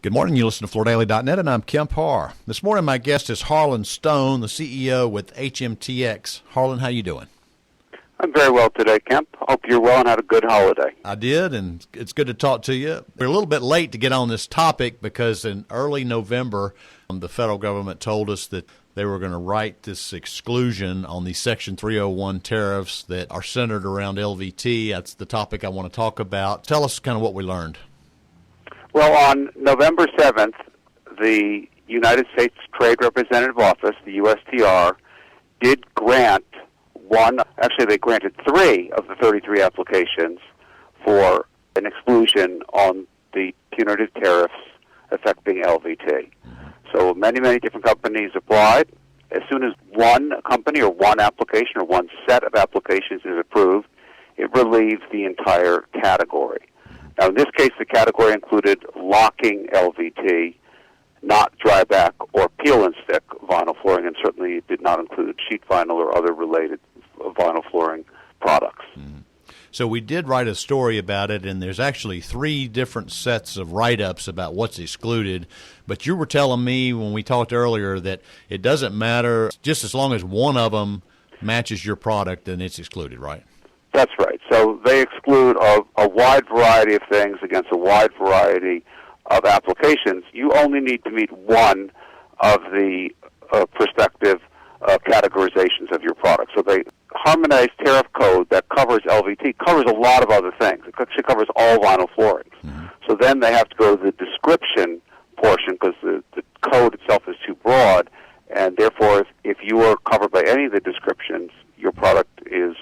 Good morning. You listen to FloorDaily.net, and I'm Kemp Harr. This morning, my guest is Harlan Stone, the CEO with HMTX. Harlan, how you doing? I'm very well today, Kemp. Hope you're well and had a good holiday. I did, and it's good to talk to you. We're a little bit late to get on this topic because in early November, the federal government told us that they were going to write this exclusion on the Section 301 tariffs that are centered around LVT. That's the topic I want to talk about. Tell us kind of what we learned. Well, on November 7th, the United States Trade Representative Office, the USTR, did grant they granted 3 of the 33 applications for an exclusion on the punitive tariffs affecting LVT. So many different companies applied. As soon as one company or one application or one set of applications is approved, it relieves the entire category. Now, in this case, the category included locking LVT, not dryback or peel and stick vinyl flooring, and certainly it did not include sheet vinyl or other related vinyl flooring products. So we did write a story about it, and there's actually 3 different sets of write-ups about what's excluded. But you were telling me when we talked earlier that it doesn't matter, just as long as one of them matches your product, then it's excluded, right? That's right. So they exclude a wide variety of things against a wide variety of applications. You only need to meet one of the prospective categorizations of your product. So they harmonized tariff code that covers LVT, covers a lot of other things. It actually covers all vinyl flooring. So then they have to go to the description portion because the code itself is too broad, and therefore if you are covered by any of the descriptions, your product is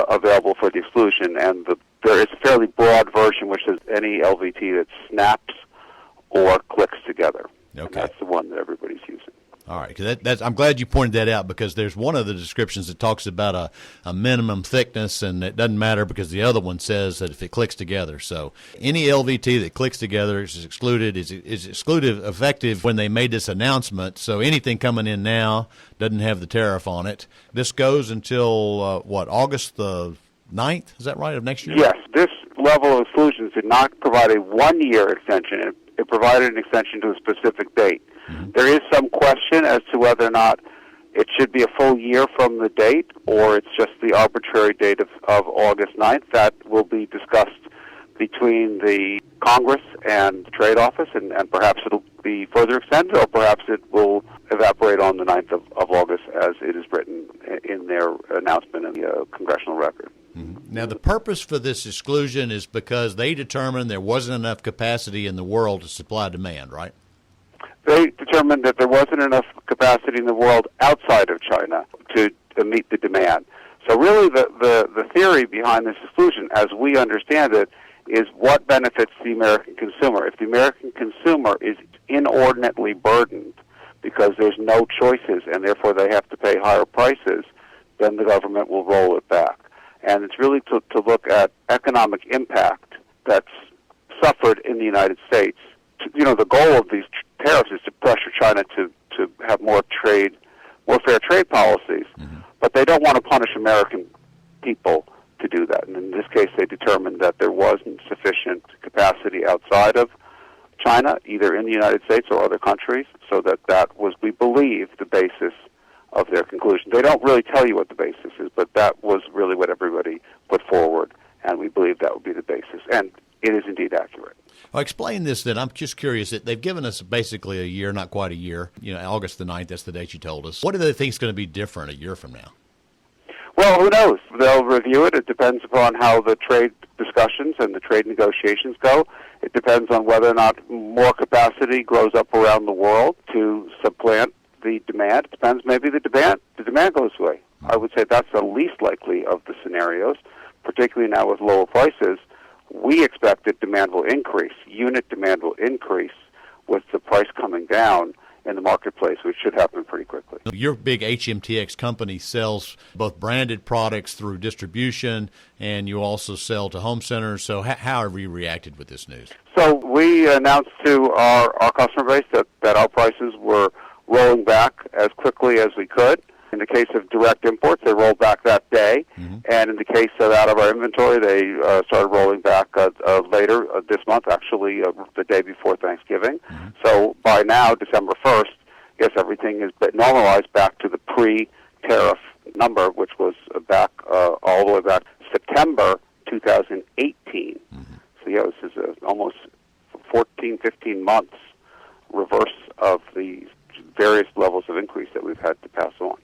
available for the exclusion, and there is a fairly broad version which says any LVT that snaps or clicks together. Okay. And that's the one that everybody's using. All right. I'm glad you pointed that out because there's one of the descriptions that talks about a minimum thickness, and it doesn't matter because the other one says that if it clicks together. So any LVT that clicks together is excluded, is excluded effective when they made this announcement. So anything coming in now doesn't have the tariff on it. This goes until, August the 9th? Is that right, of next year? Yes. This level of exclusions did not provide a 1-year extension. It provided an extension to a specific date. There is some question as to whether or not it should be a full year from the date or it's just the arbitrary date of August 9th. That will be discussed between the Congress and the Trade Office, and perhaps it'll be further extended or perhaps it will evaporate on the 9th of August as it is written in their announcement in the Congressional Record. Now, the purpose for this exclusion is because they determined there wasn't enough capacity in the world to supply demand, right? They determined that there wasn't enough capacity in the world outside of China to meet the demand. So really the theory behind this exclusion, as we understand it, is what benefits the American consumer. If the American consumer is inordinately burdened because there's no choices and therefore they have to pay higher prices, then the government will roll it back. And it's really to look at economic impact that's suffered in the United States. The goal of these tariffs is to pressure China to have more fair trade policies, but they don't want to punish American people to do that. And in this case, they determined that there wasn't sufficient capacity outside of China, either in the United States or other countries, so that was, we believe, the basis of their conclusion. They don't really tell you what the basis is, but that was really what everybody put forward, and we believe that would be the basis. And it is indeed accurate. Well, explain this then. I'm just curious. They've given us basically a year, not quite a year. August the 9th, that's the date you told us. What do they think is going to be different a year from now? Well, who knows? They'll review it. It depends upon how the trade discussions and the trade negotiations go. It depends on whether or not more capacity grows up around the world to supplant the demand. It depends. Maybe the demand goes away. I would say that's the least likely of the scenarios, particularly now with lower prices. We expect that demand will increase. Unit demand will increase with the price coming down in the marketplace, which should happen pretty quickly. Your big HMTX company sells both branded products through distribution, and you also sell to home centers. So how have you reacted with this news? So we announced to our customer base that our prices were rolling back as quickly as we could. In the case of direct imports, they rolled back that day. And in the case of out of our inventory, they started rolling back later this month, actually the day before Thanksgiving. So by now, December 1st, yes, everything is normalized back to the pre-tariff number, which was back all the way back September 2018. So yeah, this is almost 14, 15 months reverse of the various levels of increase that we've had to pass on.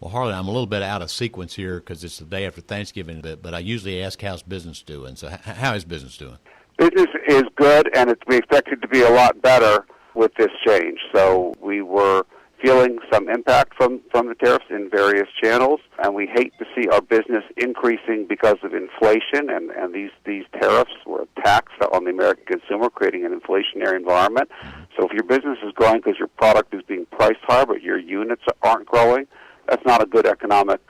Well, Harlan, I'm a little bit out of sequence here because it's the day after Thanksgiving, but I usually ask how's business doing. So how is business doing? Business is good, and we expect it to be a lot better with this change. So we were feeling some impact from the tariffs in various channels, and we hate to see our business increasing because of inflation, and these tariffs were a tax on the American consumer, creating an inflationary environment. So if your business is growing because your product is being priced higher, but your units aren't growing, that's not a good economic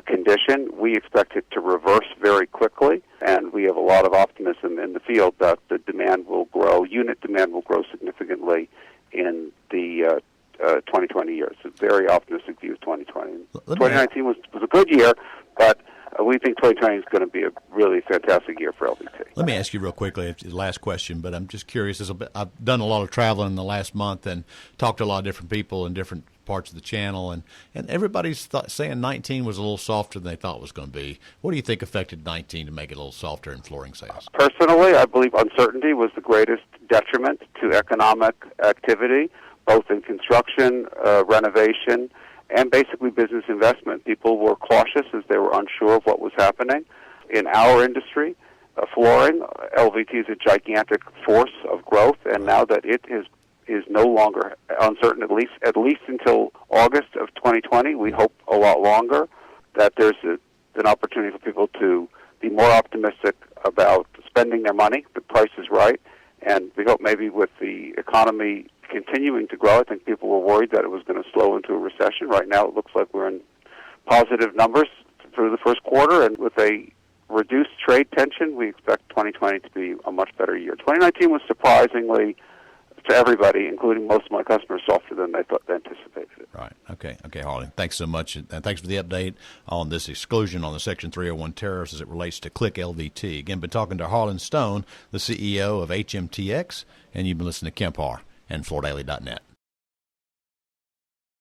condition. We expect it to reverse very quickly, and we have a lot of optimism in the field that the demand will grow, unit demand will grow significantly in the 2020 year. It's a very optimistic view of 2020. 2019 was a good year, but we think 2020 is going to be a really fantastic year for LVT. Let me ask you real quickly, it's the last question, but I'm just curious. I've done a lot of traveling in the last month and talked to a lot of different people in different parts of the channel, and everybody's saying 19 was a little softer than they thought it was going to be. What do you think affected 19 to make it a little softer in flooring sales? Personally, I believe uncertainty was the greatest detriment to economic activity, both in construction, renovation, and basically business investment. People were cautious as they were unsure of what was happening. In our industry, flooring, LVT is a gigantic force of growth, and now that it is no longer uncertain, at least until August of 2020, we hope a lot longer, that there's an opportunity for people to be more optimistic about spending their money. The price is right, and we hope maybe with the economy continuing to grow, I think people were worried that it was going to slow into a recession. Right now it looks like we're in positive numbers through the first quarter, and with a reduced trade tension, we expect 2020 to be a much better year. 2019 was surprisingly, to everybody, including most of my customers, softer than they anticipated it. Right. Okay, Harlan. Thanks so much, and thanks for the update on this exclusion on the Section 301 tariffs as it relates to Click LVT. Again, been talking to Harlan Stone, the CEO of HMTX, and you've been listening to Kemp Harr and FloorDaily.net.